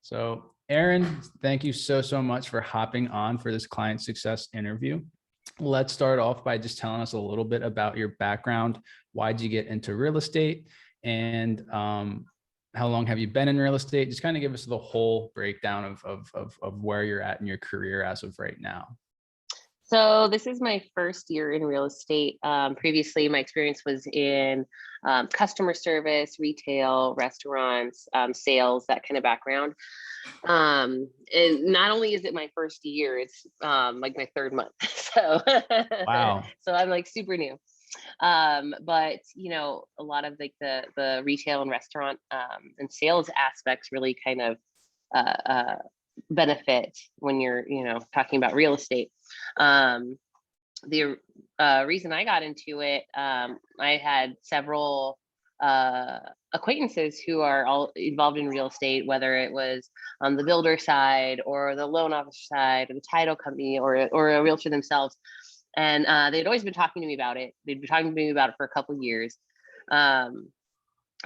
So Aaron, thank you so much for hopping on for this client success interview. Let's start off by just telling us a little bit about your background. Why'd you get into real estate? And how long have you been in real estate? Just kind of give us the whole breakdown of where you're at in your career as of right now. So this is my first year in real estate. Previously, my experience was in customer service, retail, restaurants, sales, that kind of background. And not only is it my first year, it's like my third month. So, Wow. so I'm like super new. But a lot of like the retail and restaurant and sales aspects really kind of benefit when you're talking about real estate. The reason I got into it, I had several acquaintances who are all involved in real estate, whether it was on the builder side or the loan officer side or the title company or a realtor themselves. And they'd always been talking to me about it. They'd been talking to me about it for a couple of years.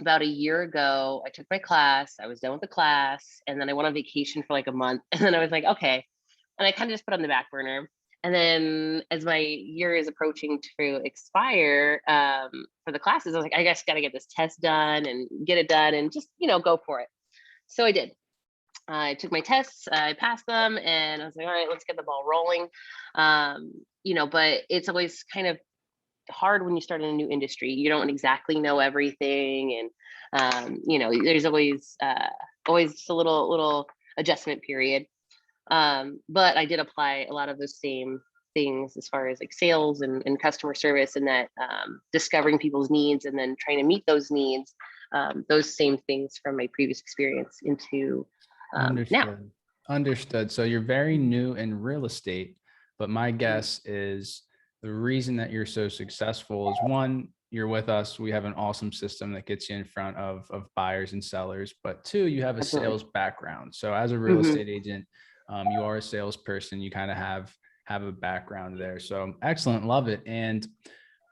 About a year ago, I took my class. I was done with the class, and then I went on vacation for like a month. And then I was like, okay. And I kind of just put it on the back burner. And then as my year is approaching to expire for the classes, I was like, I just got to get this test done and get it done and just, go for it. So I did. I took my tests, I passed them, and I was like, all right, let's get the ball rolling. But it's always kind of hard when you start in a new industry. You don't exactly know everything. And, there's always just a little adjustment period. But I did apply a lot of those same things as far as like sales and customer service, and that discovering people's needs and then trying to meet those needs, those same things from my previous experience into now. Understood. So you're very new in real estate, but my guess is the reason that you're so successful is, one, you're with us. We have an awesome system that gets you in front of buyers and sellers, but two, you have a Absolutely. sales background. So as a real estate agent, you are a salesperson. You kind of have a background there. So excellent. Love it. And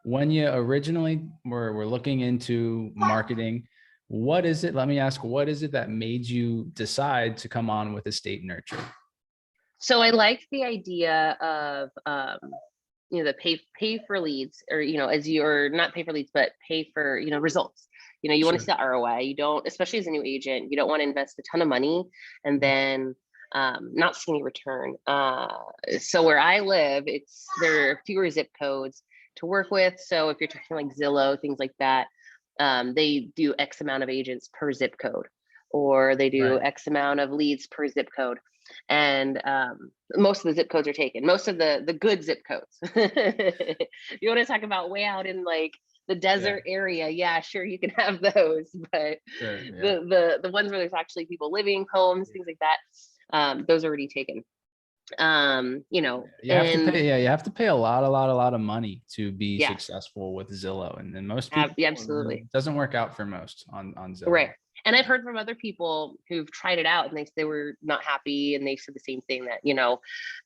when you originally were looking into marketing, what is it? Let me ask, what is it that made you decide to come on with EstateNurture? So I like the idea of, the pay for leads, or, as you're not pay for leads, but pay for, results. You want to see the ROI. You don't, especially as a new agent, you don't want to invest a ton of money and then not see any return. So where I live, there are fewer zip codes to work with. So if you're talking like Zillow, things like that, they do X amount of agents per zip code, or they do X amount of leads per zip code. And most of the zip codes are taken, most of the good zip codes. You want to talk about way out in like the desert area, yeah, sure, you can have those, but the ones where there's actually people living, homes, things like that, those are already taken. You have to pay a lot of money to be successful with Zillow, and then most people, absolutely, it doesn't work out for most on Zillow. Right. And I've heard from other people who've tried it out and they were not happy, and they said the same thing, that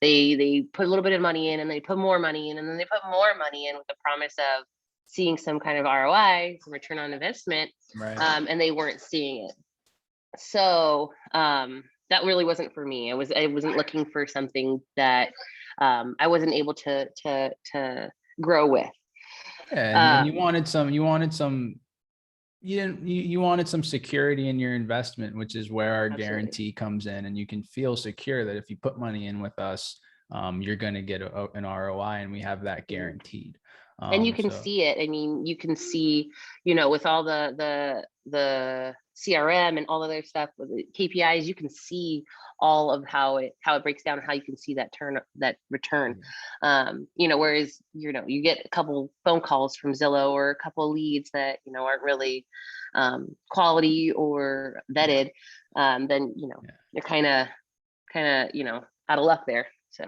they put a little bit of money in and they put more money in and then they put more money in with the promise of seeing some kind of ROI, some return on investment, and they weren't seeing it. So that really wasn't for me. I wasn't looking for something that I wasn't able to grow with. And you wanted some security in your investment, which is where our guarantee comes in. And you can feel secure that if you put money in with us, you're going to get an ROI, and we have that guaranteed. And you can see it. I mean, you can see, with all the CRM and all other stuff with the KPIs, you can see all of how it breaks down, and how you can see that return. Whereas, you get a couple phone calls from Zillow or a couple of leads that, aren't really quality or vetted, then, you're kind of, out of luck there. So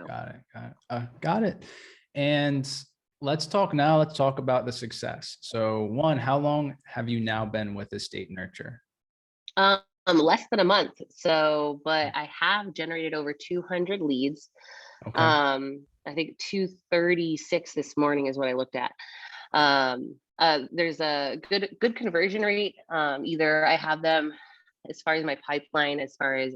got it. And let's talk about the success. So one, how long have you now been with EstateNurture? Less than a month. So, but I have generated over 200 leads. Okay. I think 236 this morning is what I looked at. There's a good conversion rate. Either I have them as far as my pipeline, as far as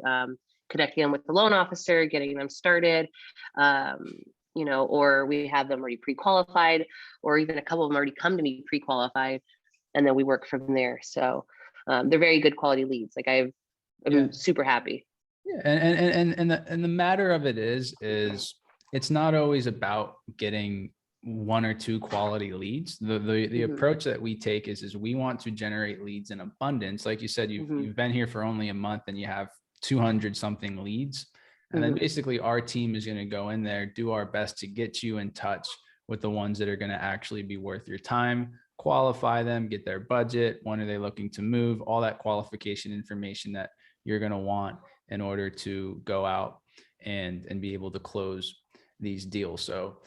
connecting them with the loan officer, getting them started, you know, or we have them already pre-qualified, or even a couple of them already come to me pre-qualified, and then we work from there. So they're very good quality leads. Like I'm super happy. Yeah, and the matter of it is it's not always about getting one or two quality leads. The approach that we take is we want to generate leads in abundance. Like you said, you've been here for only a month and you have 200 something leads. And then basically our team is going to go in there, do our best to get you in touch with the ones that are going to actually be worth your time, qualify them, get their budget, when are they looking to move, all that qualification information that you're going to want in order to go out and be able to close these deals. So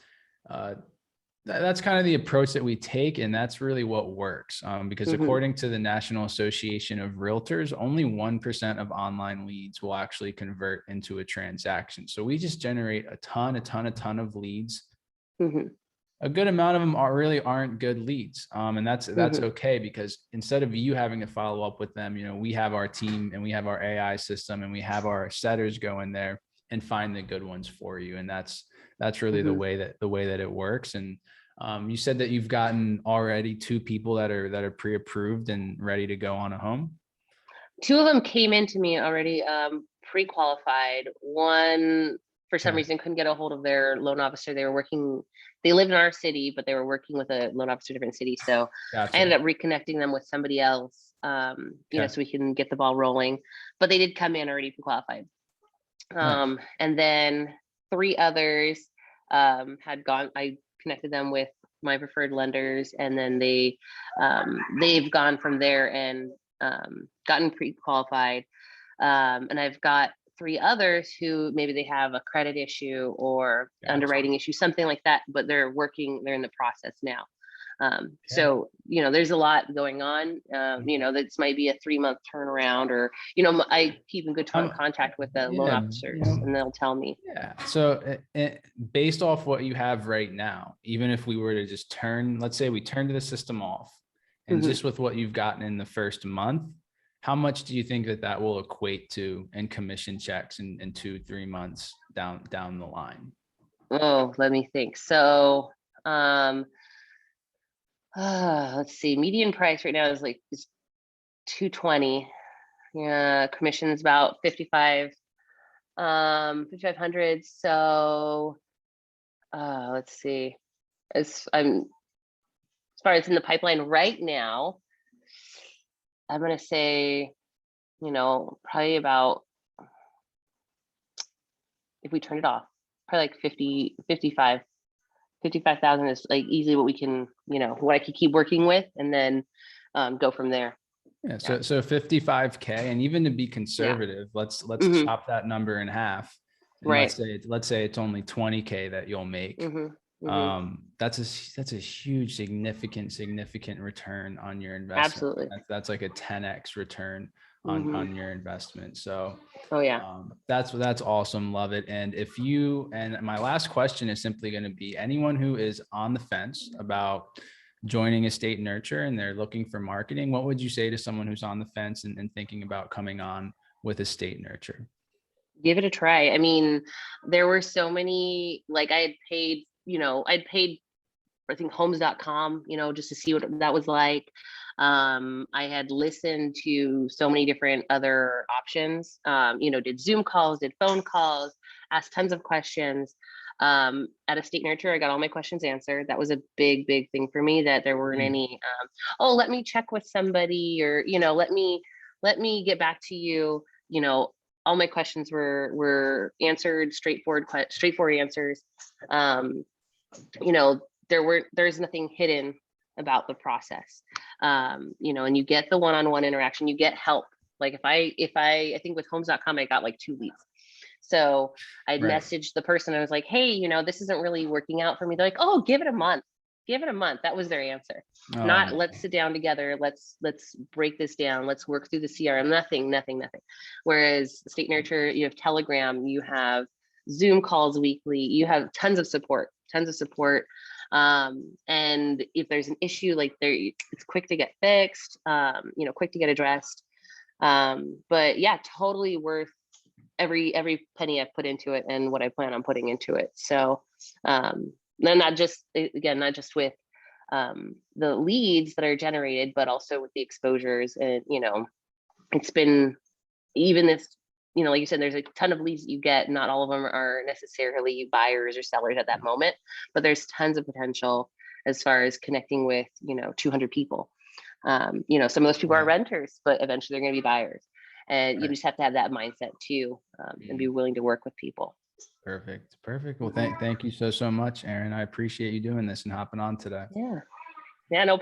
that's kind of the approach that we take, and that's really what works, because according to the National Association of Realtors, only 1% of online leads will actually convert into a transaction. So we just generate a ton of leads. A good amount of them aren't good leads. And that's okay, because instead of you having to follow up with them, you know, we have our team and we have our AI system and we have our setters go in there and find the good ones for you. And that's really the way that it works. And you said that you've gotten already 2 people that are pre-approved and ready to go on a home. 2 of them came into me already pre-qualified. One, for some reason, couldn't get a hold of their loan officer. They live in our city, but they were working with a loan officer in a different city. So I ended up reconnecting them with somebody else, you know, so we can get the ball rolling. But they did come in already pre-qualified. And then 3 others had gone. I connected them with my preferred lenders, and then they've gone from there and gotten pre-qualified. And I've got 3 others who maybe they have a credit issue or underwriting issue, something like that, but they're in the process now. So, you know, there's a lot going on. You know, this might be a 3-month turnaround, or, you know, I keep in good contact with the loan officers, and they'll tell me. So based off what you have right now, even if we were to just let's say we turn the system off, and just with what you've gotten in the first month, how much do you think that will equate to in commission checks in 2-3 months down the line? Oh, let me think. So, let's see. Median price right now is $220. Yeah, commission is about 5,500. So, let's see. As far as in the pipeline right now, I'm gonna say, you know, probably about, if we turn it off, probably like 55,000 is like easily what we can, you know, what I could keep working with, and then go from there. So 55K, and even to be conservative, let's chop that number in half. And let's say it's only 20K that you'll make. That's a huge, significant return on your investment. Absolutely. That's like a 10x return on your investment. So that's awesome. Love it. And my last question is simply going to be, anyone who is on the fence about joining EstateNurture and they're looking for marketing, what would you say to someone who's on the fence and thinking about coming on with EstateNurture? Give it a try. I mean, there were so many, like I'd paid, I think homes.com, you know, just to see what that was like. I had listened to so many different other options, you know, did Zoom calls, did phone calls, asked tons of questions. At EstateNurture, I got all my questions answered. That was a big thing for me, that there weren't any, oh, let me check with somebody, or, you know, let me get back to you. You know, all my questions were answered, straightforward answers. You know, there's nothing hidden about the process. You know, and you get the one-on-one interaction, you get help. Like I think with homes.com, I got like 2 leads. So I'd messaged the person. I was like, hey, you know, this isn't really working out for me. They're like, oh, give it a month. That was their answer. Not let's sit down together. Let's break this down. Let's work through the CRM. Nothing. Whereas EstateNurture, you have Telegram, you have Zoom calls weekly, you have tons of support. And if there's an issue, like it's quick to get fixed, you know, quick to get addressed. But yeah, totally worth every penny I've put into it and what I plan on putting into it. So, then not just, again, not just with the leads that are generated, but also with the exposures. And, it's been, even this, like you said, there's a ton of leads that you get. Not all of them are necessarily buyers or sellers at that moment, but there's tons of potential as far as connecting with, 200 people. Some of those people are Right. renters, but eventually they're going to be buyers. And you Right. just have to have that mindset too, and be willing to work with people. Perfect. Perfect. Well, thank you so much, Aaron. I appreciate you doing this and hopping on today. Yeah. Yeah. No